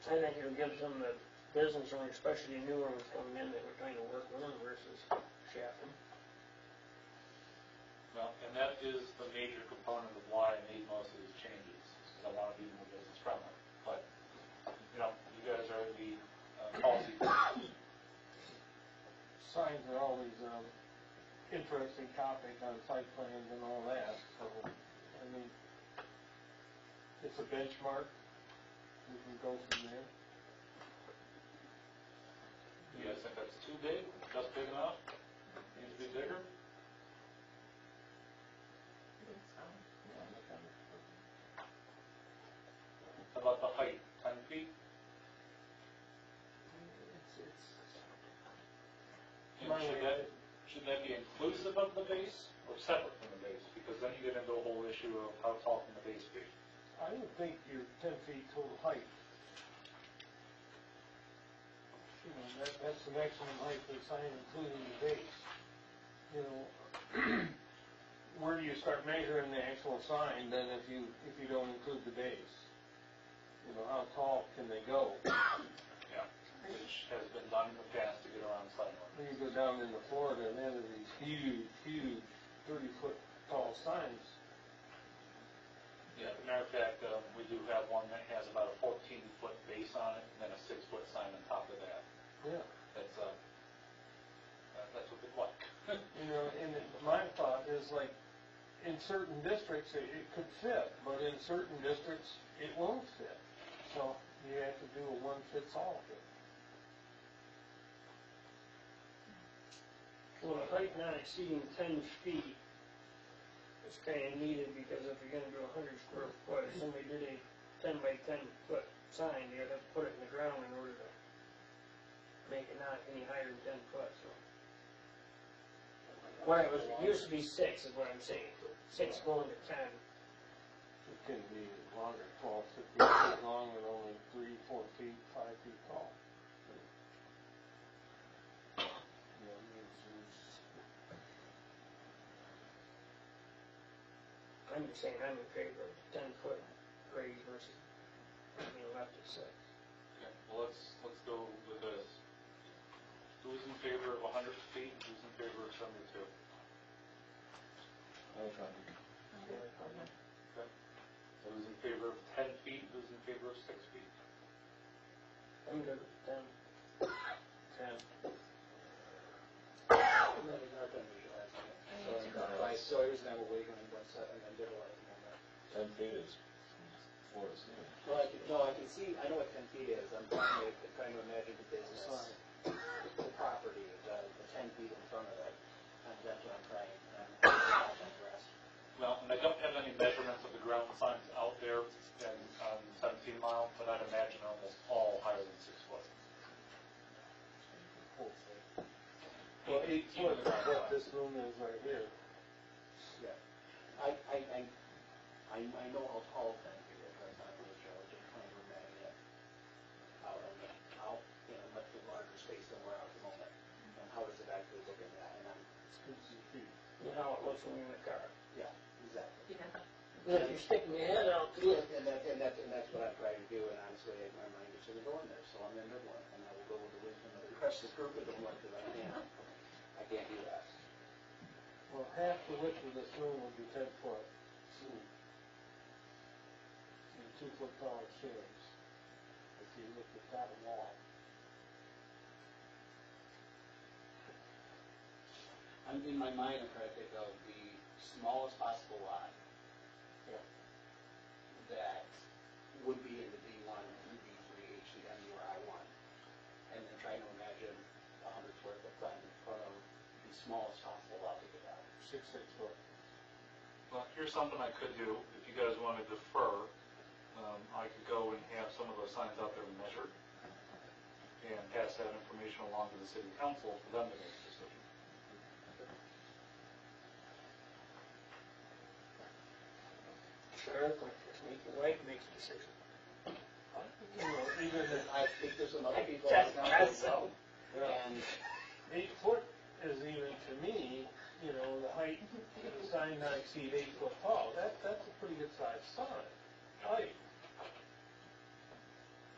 I think it'll give some of the business owners, especially newer ones coming in, that we're trying to work with them versus shafting. Well, and that is the major component of why I made most of these changes, because I want to be more business friendly. But, you know, you guys are the policy. Signs are always interesting topic on site plans and all that, so, I mean, it's a benchmark, we can go from there. You guys think that's too big, just big enough? Needs to be bigger? How about the height, 10 feet? You know, should that be inclusive of the base or separate from the base? Because then you get into a whole issue of how tall can the base be. I would think you're 10 feet total height. You know, that's the maximum height for the sign, including the base. You know, where do you start measuring the actual sign then if you don't include the base? You know, how tall can they go? Yeah. Which has been done in the past to get around sidewalk. When you go down into Florida and then these huge 30-foot tall signs. Yeah, as a matter of fact, we do have one that has about a 14-foot base on it, and then a 6-foot sign on top of that. Yeah. That's what they like. You know, and my thought is like, in certain districts it could fit, but in certain districts it won't fit. So you have to do a one-fits-all fit. Well, the height not exceeding 10 feet is kind of needed, because if you're gonna do 100 square foot, if somebody did a 10 by 10 foot sign, you'd have to put it in the ground in order to make it not any higher than 10 foot, so. What it was, it used to be 6 is what I'm saying, 6 going to 10. It can be longer, 12, 15 feet long, and only 3, 4 feet, 5 feet tall. You know, I'm just saying, I'm in favor of 10 foot raise versus being left at 6. Okay, well, let's go with this. Who's in favor of 100 feet, and who's in favor of 72? Okay. Who's in favor of 10 feet, who's in favor of 6 feet? I'm good with 10. 10. By Sawyers, and I will wait on one second, and then like, 10 feet is forest. well, I can see, I know what 10 feet is, I'm trying to imagine the business, the property, the 10 feet in front of it, and that's what I'm trying, Well, and I don't have any measurements of the ground signs out there on 17 Mile, but I'd imagine they're almost all higher than 6 foot. Well, 8 foot is what this room is right here. Yeah. I know how tall 10 feet is, that's not really sure, I was just trying to imagine it out in a much larger space than we're at the moment. And how does it actually look in that, and I'm, You know how it looks when you're in the car. yeah, exactly. Yeah. But if you're sticking your head out to look, And that's what I'm trying to do, and honestly, my mind is going to go in there, so I'm in there one, and I will go with the wisdom of the rest of the group, but don't want to, I can't do that. Well, half the width of this room would be 10 foot. And 2 foot tall chairs. If you look at that wall. I'm in my mind, I'm trying to think of the smallest possible lot. Yeah. That would be in the D1, D3, HDMU, or I1. And then trying to imagine 100 square foot sign in front of the smallest possible lot we could have. 6 foot. Well, here's something I could do, if you guys want to defer, I could go and have some of those signs out there measured, and pass that information along to the city council for them to make a decision. sure, make your wife makes a decision. You know, even if, I speak to some other people. That's so. yeah, 8 foot is even, to me, you know, the height, the sign not exceed 8 foot tall, that's a pretty good sized sign. Height,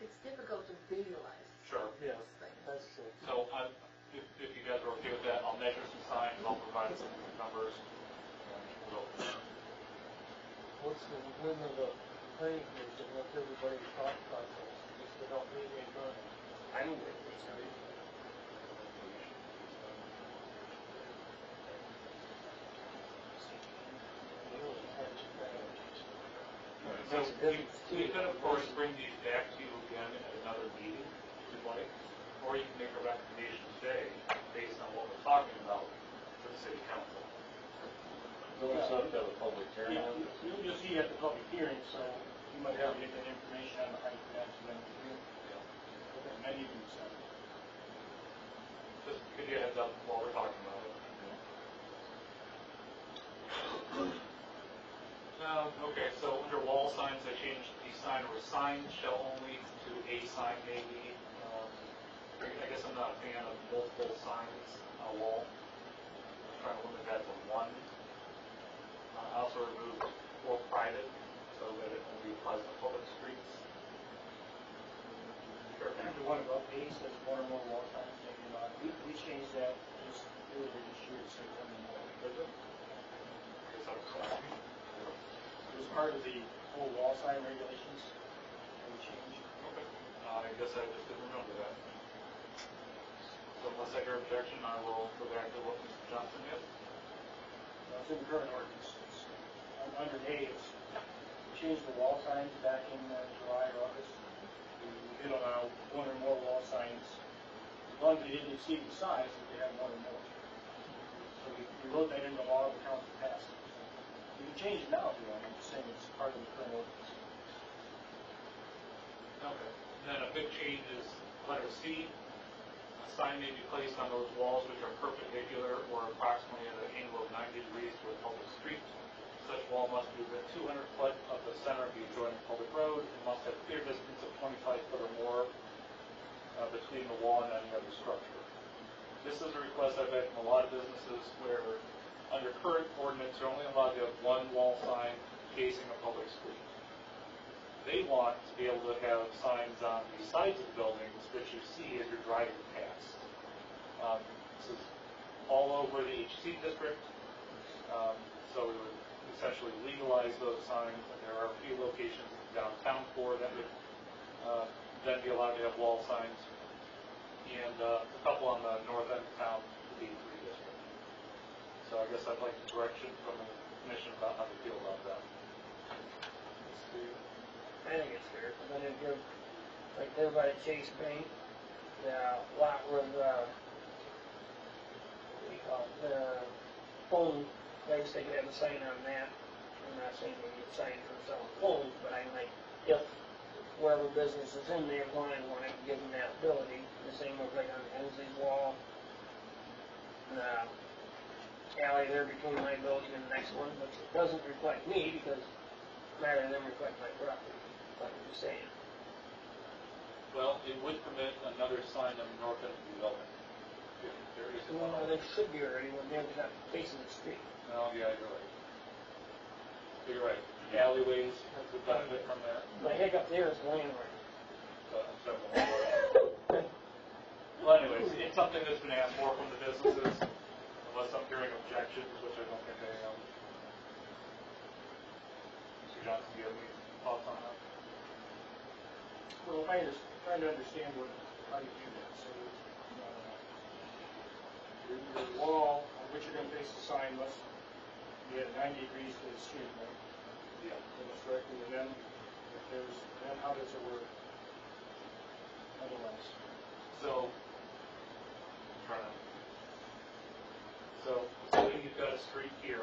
It's difficult to visualize Sure. yeah, those things. that's true. So, if you guys are okay with that, I'll measure some signs, I'll provide some numbers, and we'll go from there. What's the whim of the planning commission, let everybody talk about this, if they don't need any money? I'm with you, sorry. So, we could, of course, bring these back to you again at another meeting, if you'd like, or you can make a recommendation today, based on what we're talking about, to the city council. So we still have to have a public hearing on it? You'll see at the public hearing, so you might have to get that information on the height and that's then review. And then you can decide. Just to give you a heads up while we're talking about it. Okay, so under wall signs, I changed the sign or sign shall only to a sign maybe. I guess I'm not a fan of multiple signs on a wall. I'm trying to limit that to one. I also removed or private, so that it only applies to public streets. Sure. The one above A says one or more wall signs, maybe not. We changed that just earlier this year to say one or more. Does it? Guess I'm sorry. It was part of the whole wall sign regulations that we changed. Okay. I guess I just didn't remember that. So unless I hear objection, I will go back to what Mr. Johnson did. It's in the current ordinance. It's, under A, it's changed the wall signs back in July or August. We did allow one or more wall signs, as long as they didn't exceed the size, that they had one or more. So we wrote that into law, the council passed it. You can change it now if you want, I'm just saying it's part of the current ordinance. Okay. Then a big change is letter C. A sign may be placed on those walls which are perpendicular or approximately at an angle of 90 degrees to a public street. Such wall must be within 200 foot of the center of the adjoining public road and must have clear distance of 25 foot or more between the wall and any other structure. This is a request I've had from a lot of businesses where under current ordinance, you're only allowed to have one wall sign facing a public street. They want to be able to have signs on the sides of buildings that you see as you're driving past. This is all over the HC district, so we would essentially legalize those signs, and there are a few locations in downtown core that would then be allowed to have wall signs, and a couple on the north end of town, the D3 district. So I guess I'd like direction from the commission about how to feel about that. I think it's fair, because I didn't give, like, there by the Chase Bank, the lot where the, what do you call it, the phone, I guess they could have a sign on that. I'm not saying they need a sign for selling phones, but I'm like, if wherever business is in there, one, I want to give them that ability. The same with like on Hensley's wall, alley there between my building and the next one, but it doesn't reflect me because rather than reflect my property, like I'm just saying. Well, it would permit another sign on the north end of the building. If there is one. Well, there should be already one there, but not facing the street. No, yeah, you're right. You're right. Alleyways would benefit from that. My hiccup there is landmark. Well, anyways, it's something that's been asked more from the businesses, unless I'm hearing objections, which I don't think I am. Mr. Johnson, do you have any thoughts on that? Well, I trying to understand how you do that. So, your wall on which you're going to face the sign must be at 90 degrees to the street, right? Yeah. That's correct. And then, then how does it work otherwise? So, say you've got a street here.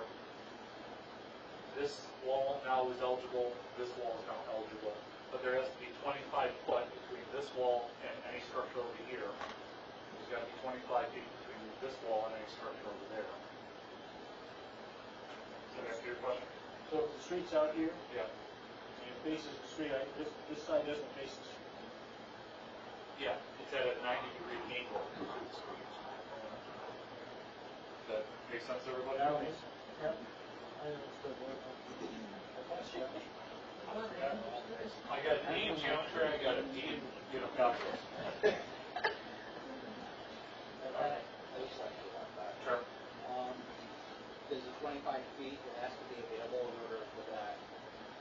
This wall now is eligible, this wall is now eligible, but there has to be 25 foot between this wall and any structure over here. There's got to be 25 feet between this wall and any structure over there. Does that answer your question? So if the street's out here, Yeah. and it faces the street, this sign doesn't face the street. Yeah, it's at a 90-degree angle to the street. Does that make sense, everybody? That makes sense. Yep. I understood that. I got an E in geometry, I got an E in, calculus. I just like to about that. Sure. Is the 25 feet, it has to be available in order for that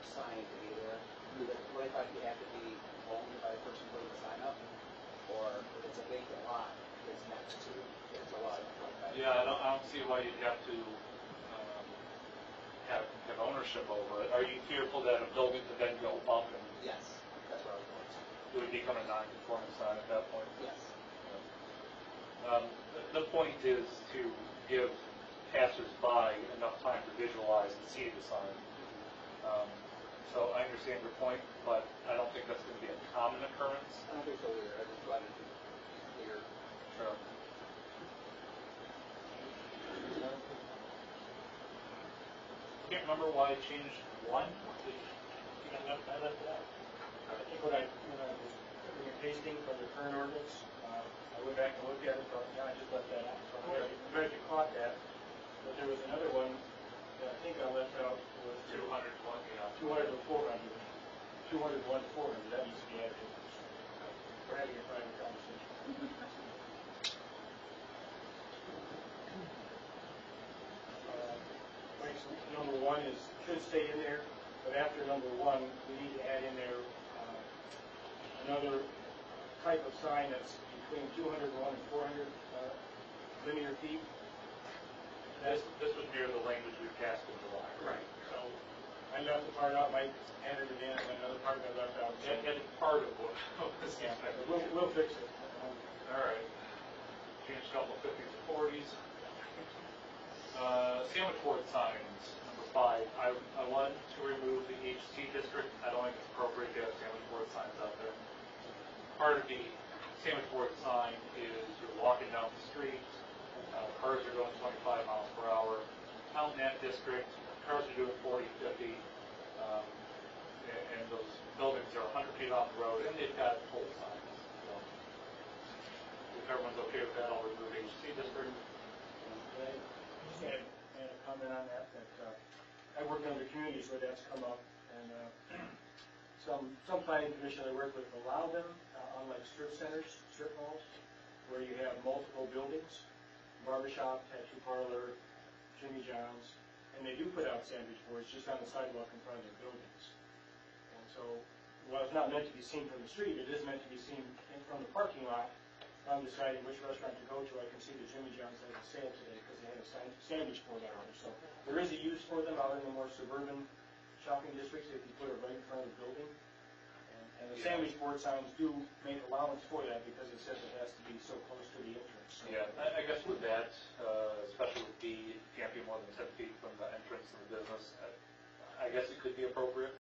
sign to be there? Do the 25 feet have to be owned by the person putting the sign up? Or if it's a vacant lot, it's next to, it's allowed 25 feet? Yeah, I don't see why you'd have to have ownership over it. Are you fearful that a building could then go up and Yes, that's what I was going to say. it would become a non-conforming sign at that point? Yes. The point is to give passers-by enough time to visualize and see the sign. So I understand your point, but I don't think that's going to be a common occurrence. I don't think so either. I just glad it's clear. Sure. I can't remember why I changed one. I left it out. I think when I was doing a tasting from the current ordinance, I went back and looked at it, thought, yeah, I just left that out. So I'm glad you caught that. But there was another one that I think I left out was 200, yeah. 200 to 400. 201 to 400, that needs to be added. We're having a private conversation. Number one should stay in there, but after number one, we need to add in there another type of sign that's between 201 and 400 linear feet. This would mirror the language we passed in July. Right. So I left the part out, Mike added it in, and another part I left out. So, And part of what this is. yeah, but we'll fix it. All right. Change a couple 50s to 40s. Sandwich board signs, number 5. I want to remove the HC district. I don't think it's appropriate to have sandwich board signs out there. Part of the sandwich board sign is you're walking down the street, cars are going 25 miles per hour. Out in that district, cars are doing 40, 50, and those buildings are 100 feet off the road, and they've got pole signs. So, if everyone's okay with that, I'll remove HC district. Just add a comment on that I work in other communities where that's come up, and some planning commission I work with allow them, unlike strip centers, strip malls, where you have multiple buildings, barbershop, tattoo parlor, Jimmy John's, and they do put out sandwich boards just on the sidewalk in front of their buildings. And so, while it's not meant to be seen from the street, it is meant to be seen from the parking lot. I'm deciding which restaurant to go to. I can see the Jimmy John's has a sale today because they had a sandwich board out there. So there is a use for them out in the more suburban shopping districts if you put it right in front of the building. And the sandwich board signs do make allowance for that because it says it has to be so close to the entrance. So. Yeah, I guess with that, especially with D, it can't be more than 10 feet from the entrance of the business. I guess it could be appropriate.